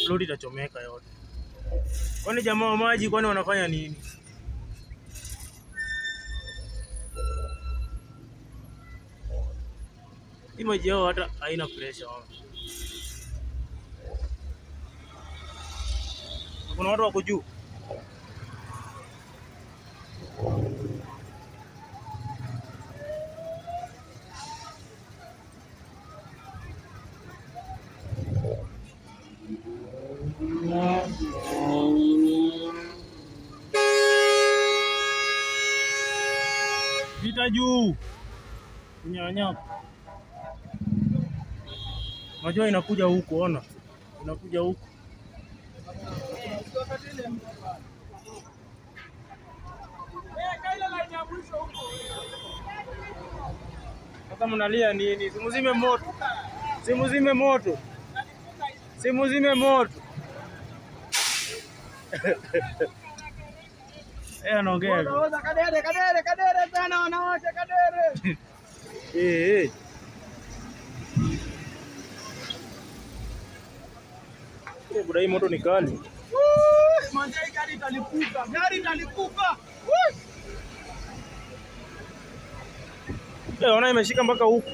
float itachomeka yote. Kwani jamaa wa maji kwani wanafanya nini? Hii maji yao hata haina pressure wao. Kuna watu wako juu. Vita juu. Nyanya. Majua inakuja huko, ona. Inakuja huko. Sasa mnalia nini? Simuzime moto. Simuzime moto. Simuzime moto. Anaongea. Kadere sana wanawake kadere. Buda hii moto ni kali. Manjai gari italipuka. Gari italipuka. Ona imeshika mpaka huku.